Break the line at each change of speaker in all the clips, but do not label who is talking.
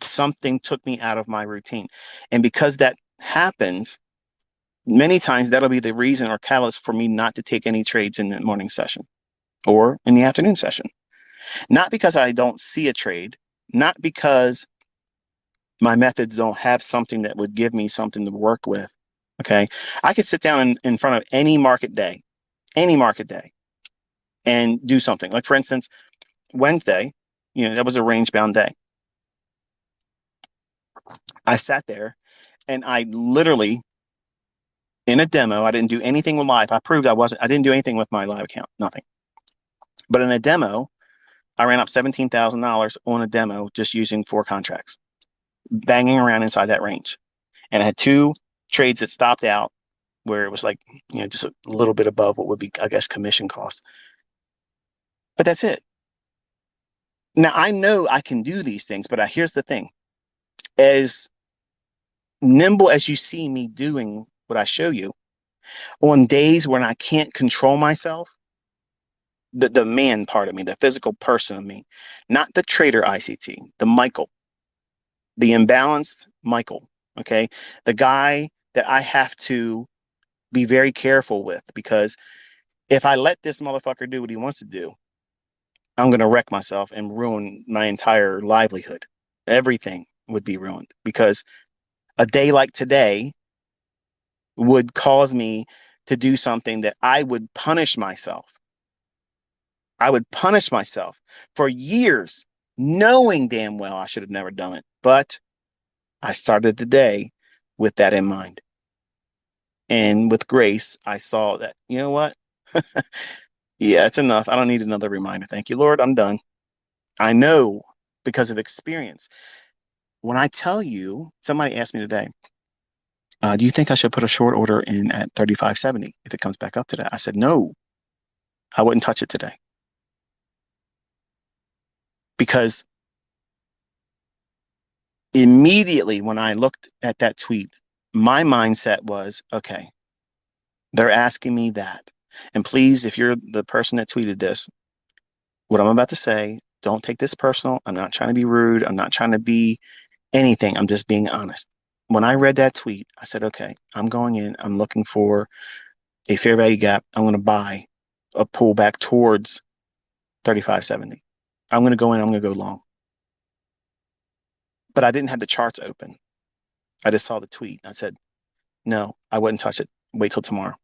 Something took me out of my routine. And because that happens, many times that'll be the reason or catalyst for me not to take any trades in the morning session or in the afternoon session. Not because I don't see a trade, not because my methods don't have something that would give me something to work with. Okay. I could sit down in front of any market day, and do something. Like, for instance, Wednesday, that was a range bound day. I sat there and I literally, in a demo, I didn't do anything with live. I didn't do anything with my live account, nothing. But in a demo, I ran up $17,000 on a demo just using 4 contracts, banging around inside that range. And I had 2 trades that stopped out where it was like, just a little bit above what would be, I guess, commission costs. But that's it. Now I know I can do these things, but here's the thing. As nimble as you see me doing what I show you, on days when I can't control myself, the man part of me, the physical person of me, not the trader ICT, the Michael, the imbalanced Michael, okay? The guy that I have to be very careful with, because if I let this motherfucker do what he wants to do, I'm going to wreck myself and ruin my entire livelihood. Everything would be ruined, because a day like today would cause me to do something that I would punish myself. I would punish myself for years, knowing damn well I should have never done it. But I started the day with that in mind. And with grace, I saw that, you know what? Yeah, it's enough. I don't need another reminder. Thank you, Lord. I'm done. I know because of experience. When I tell you, somebody asked me today, do you think I should put a short order in at 35.70 if it comes back up today? I said, no, I wouldn't touch it today, because immediately when I looked at that tweet, my mindset was, okay, they're asking me that. And please, if you're the person that tweeted this, what I'm about to say, don't take this personal. I'm not trying to be rude. I'm not trying to be anything. I'm just being honest. When I read that tweet, I said, okay, I'm going in. I'm looking for a fair value gap. I'm going to buy a pullback towards 35.70. I'm going to go in. I'm going to go long. But I didn't have the charts open. I just saw the tweet. I said, no, I wouldn't touch it. Wait till tomorrow.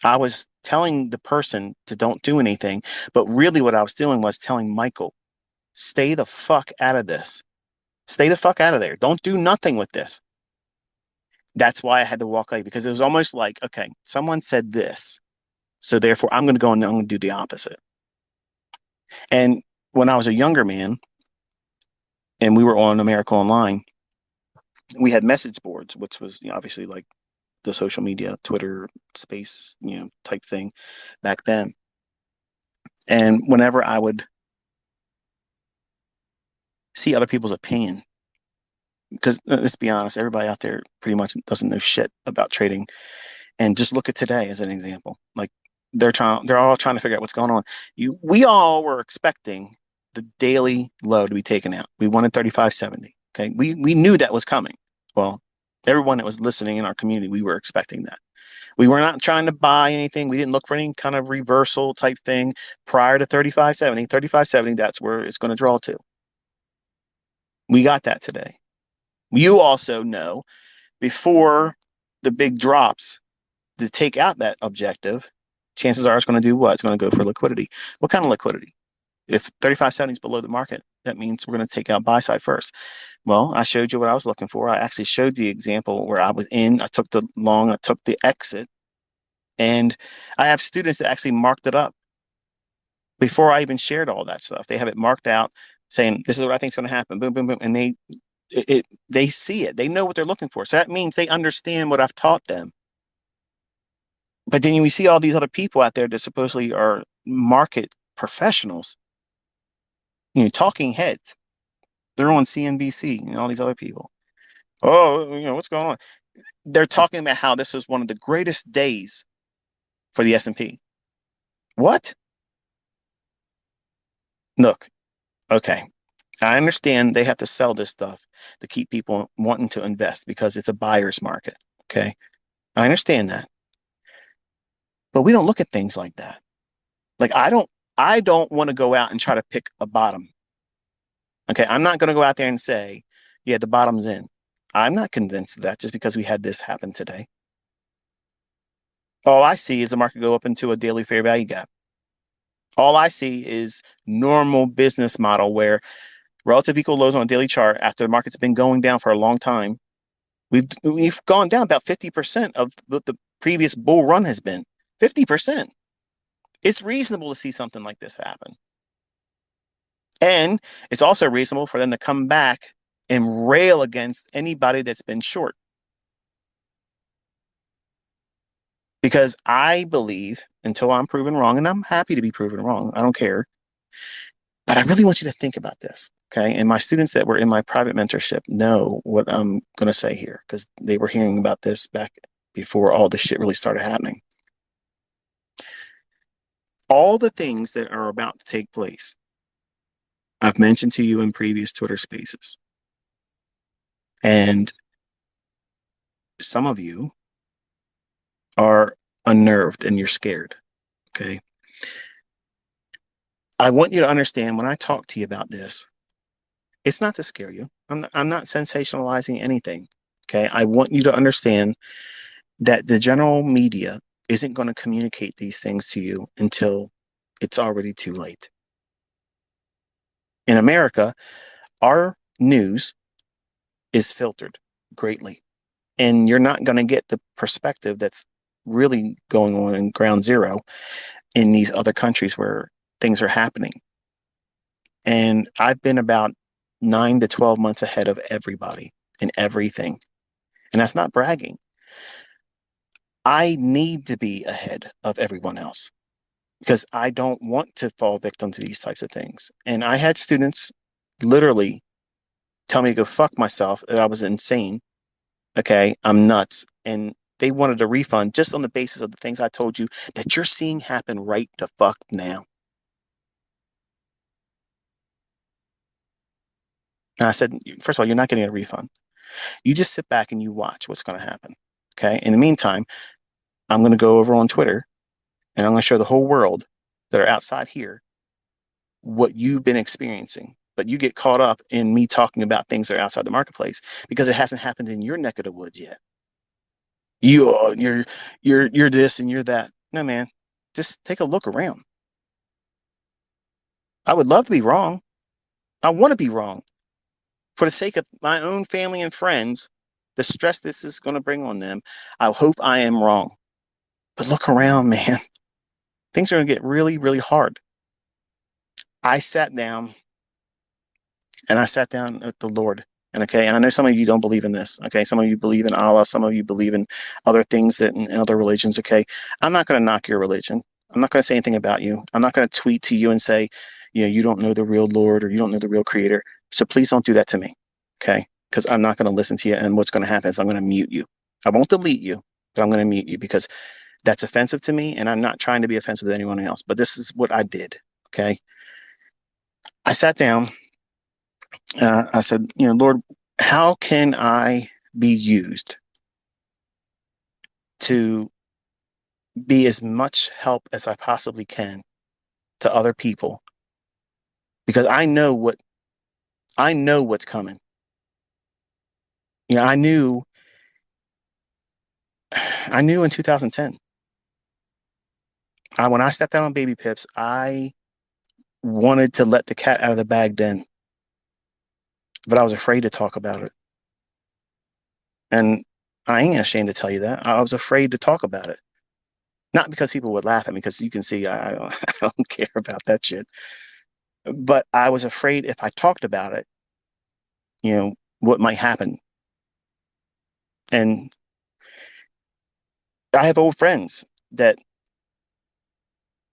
I was telling the person to don't do anything, but really what I was doing was telling Michael, stay the fuck out of this. Stay the fuck out of there. Don't do nothing with this. That's why I had to walk away, because it was almost like, okay, someone said this, so therefore I'm going to go and I'm going to do the opposite. And when I was a younger man and we were on America Online, we had message boards, which was, obviously like the social media, Twitter space, type thing back then. And whenever I would see other people's opinion, because let's be honest, everybody out there pretty much doesn't know shit about trading. And just look at today as an example. Like, they're all trying to figure out what's going on. We all were expecting the daily low to be taken out. We wanted 35.70. Okay. We knew that was coming. Well, everyone that was listening in our community, we were expecting that. We were not trying to buy anything. We didn't look for any kind of reversal type thing prior to 35.70. 35.70, that's where it's going to draw to. We got that today. You also know, before the big drops, to take out that objective, chances are it's going to do what? It's going to go for liquidity. What kind of liquidity? If 35.70 is below the market, that means we're going to take out buy side first. Well, I showed you what I was looking for. I actually showed the example where I was in, I took the long, I took the exit, and I have students that actually marked it up before I even shared all that stuff. They have it marked out saying, this is what I think is going to happen. Boom, boom, boom. And they see it. They know what they're looking for. So that means they understand what I've taught them. But then we see all these other people out there that supposedly are market professionals, talking heads. They're on CNBC and all these other people. Oh, what's going on? They're talking about how this was one of the greatest days for the S&P. What? Look, okay. I understand they have to sell this stuff to keep people wanting to invest because it's a buyer's market. Okay. I understand that. But we don't look at things like that. Like I don't want to go out and try to pick a bottom. Okay. I'm not going to go out there and say, yeah, the bottom's in. I'm not convinced of that just because we had this happen today. All I see is the market go up into a daily fair value gap. All I see is normal business model where relative equal lows on a daily chart after the market's been going down for a long time. We've gone down about 50% of what the previous bull run has been. 50%. It's reasonable to see something like this happen. And it's also reasonable for them to come back and rail against anybody that's been short. Because I believe until I'm proven wrong, and I'm happy to be proven wrong, I don't care. But I really want you to think about this. Okay. And my students that were in my private mentorship know what I'm going to say here because they were hearing about this back before all this shit really started happening. All the things that are about to take place, I've mentioned to you in previous Twitter spaces. And some of you are unnerved and you're scared. Okay. I want you to understand when I talk to you about this, it's not to scare you. I'm not sensationalizing anything. Okay. I want you to understand that the general media isn't going to communicate these things to you until it's already too late. In America, our news is filtered greatly, and you're not going to get the perspective that's really going on in ground zero in these other countries where things are happening. And I've been about 9 to 12 months ahead of everybody in everything. And that's not bragging. I need to be ahead of everyone else because I don't want to fall victim to these types of things. And I had students literally tell me to go fuck myself, that I was insane. Okay, I'm nuts. And they wanted a refund just on the basis of the things I told you that you're seeing happen right the fuck now. And I said, first of all, you're not getting a refund. You just sit back and you watch what's going to happen. Okay. In the meantime, I'm going to go over on Twitter and I'm going to show the whole world that are outside here what you've been experiencing. But you get caught up in me talking about things that are outside the marketplace because it hasn't happened in your neck of the woods yet. You're this and you're that. No, man, just take a look around. I would love to be wrong. I want to be wrong for the sake of my own family and friends. The stress this is going to bring on them. I hope I am wrong. But look around, man. Things are going to get really, really hard. I sat down and I sat down with the Lord. And okay, and I know some of you don't believe in this. Okay, some of you believe in Allah, some of you believe in other things that in other religions. Okay, I'm not going to knock your religion. I'm not going to say anything about you. I'm not going to tweet to you and say, you don't know the real Lord or you don't know the real Creator. So please don't do that to me. Okay, because I'm not going to listen to you. And what's going to happen is I'm going to mute you. I won't delete you, but I'm going to mute you because that's offensive to me, and I'm not trying to be offensive to anyone else. But this is what I did. Okay, I sat down. I said, Lord, how can I be used to be as much help as I possibly can to other people? Because I know what's coming. I knew I knew in 2010. When I stepped out on baby pips, I wanted to let the cat out of the bag then, but I was afraid to talk about it. And I ain't ashamed to tell you that. I was afraid to talk about it. Not because people would laugh at me, because you can see I don't care about that shit. But I was afraid if I talked about it, what might happen. And I have old friends that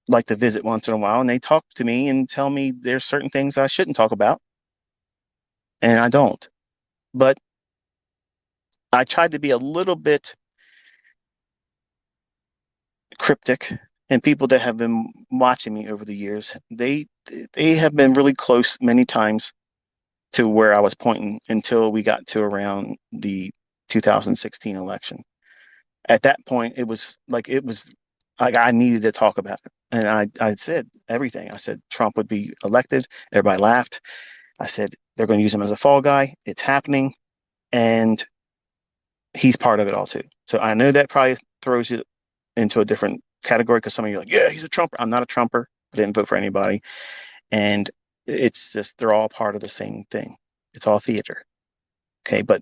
like to visit once in a while, and they talk to me and tell me there's certain things I shouldn't talk about, and I don't. But I tried to be a little bit cryptic, and people that have been watching me over the years, they have been really close many times. to where I was pointing until we got to around the 2016 election. At that point, it was like I needed to talk about it. And I said everything. I said Trump would be elected. Everybody laughed. I said they're going to use him as a fall guy. It's happening. And he's part of it all too. So I know that probably throws you into a different category because some of you are like, yeah, he's a Trumper. I'm not a Trumper. I didn't vote for anybody. And it's just, they're all part of the same thing. It's all theater. Okay. But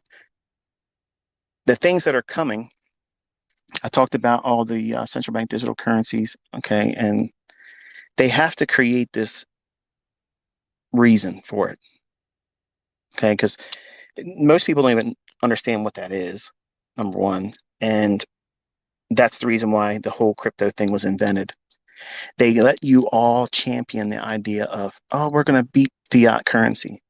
the things that are coming, I talked about all the central bank digital currencies. Okay. And they have to create this reason for it. Okay. Because most people don't even understand what that is, number one. And that's the reason why the whole crypto thing was invented. They let you all champion the idea of, oh, we're going to beat fiat currency.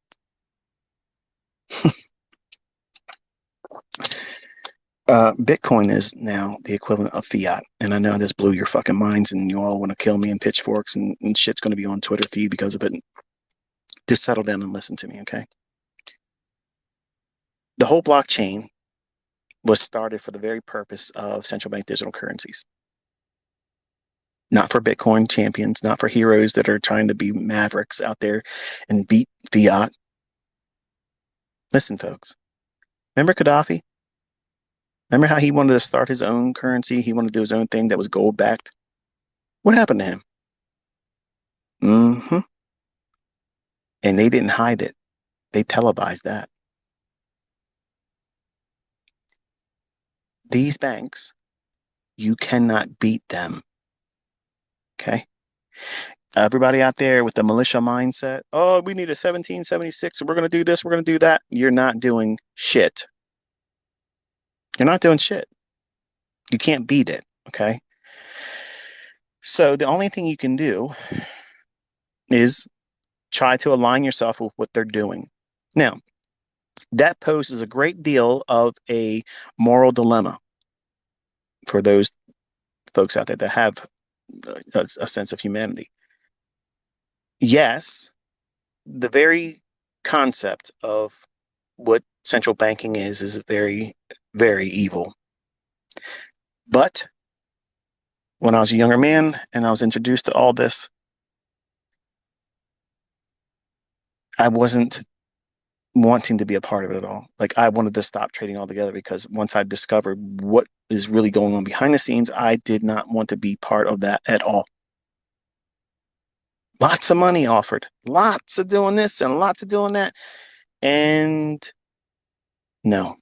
Bitcoin is now the equivalent of fiat. And I know this blew your fucking minds and you all want to kill me and pitchforks and shit's going to be on Twitter feed because of it. Just settle down and listen to me, okay? The whole blockchain was started for the very purpose of central bank digital currencies. Not for Bitcoin champions, not for heroes that are trying to be mavericks out there and beat fiat. Listen, folks, remember Gaddafi? Remember how he wanted to start his own currency? He wanted to do his own thing that was gold backed. What happened to him? Mm-hmm. And they didn't hide it. They televised that. These banks, you cannot beat them. Okay. Everybody out there with the militia mindset, oh, we need a 1776 and we're going to do this, we're going to do that. You're not doing shit. You're not doing shit. You can't beat it. Okay. So the only thing you can do is try to align yourself with what they're doing. Now, that poses a great deal of a moral dilemma for those folks out there that have a sense of humanity. Yes, the very concept of what central banking is very, very evil. But when I was a younger man and I was introduced to all this, I wasn't wanting to be a part of it at all. Like I wanted to stop trading altogether because once I discovered what is really going on behind the scenes, I did not want to be part of that at all. Lots of money offered, lots of doing this and lots of doing that. And no,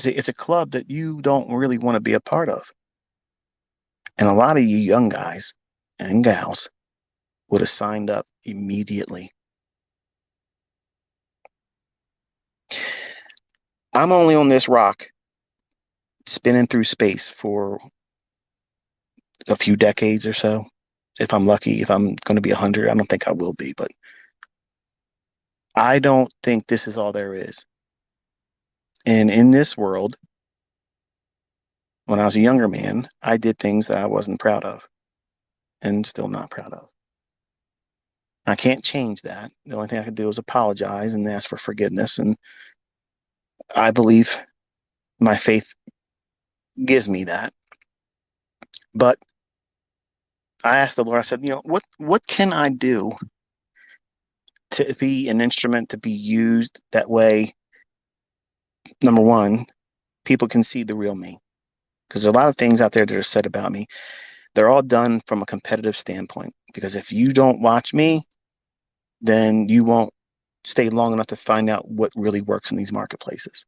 it's a club that you don't really want to be a part of. And a lot of you young guys and gals would have signed up immediately. I'm only on this rock spinning through space for a few decades or so. If I'm lucky, if I'm going to be 100, I don't think I will be, but I don't think this is all there is. And in this world, when I was a younger man, I did things that I wasn't proud of and still not proud of. I can't change that. The only thing I can do is apologize and ask for forgiveness. And I believe my faith gives me that. But I asked the Lord, I said, what can I do to be an instrument to be used that way? Number one, people can see the real me. Because there are a lot of things out there that are said about me. They're all done from a competitive standpoint. Because if you don't watch me, then you won't stay long enough to find out what really works in these marketplaces.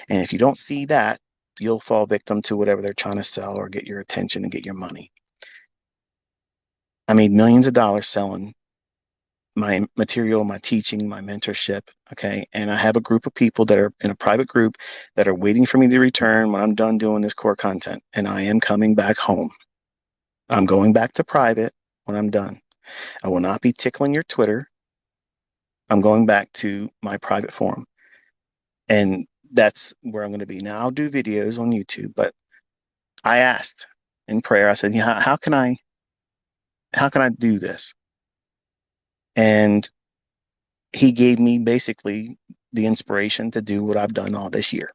And if you don't see that, you'll fall victim to whatever they're trying to sell or get your attention and get your money. I made millions of dollars selling my material, my teaching, my mentorship. Okay. And I have a group of people that are in a private group that are waiting for me to return when I'm done doing this core content. And I am coming back home. I'm going back to private when I'm done. I will not be tickling your Twitter. I'm going back to my private forum. And that's where I'm going to be. Now I'll do videos on YouTube, but I asked in prayer, I said, how can I do this? And he gave me basically the inspiration to do what I've done all this year.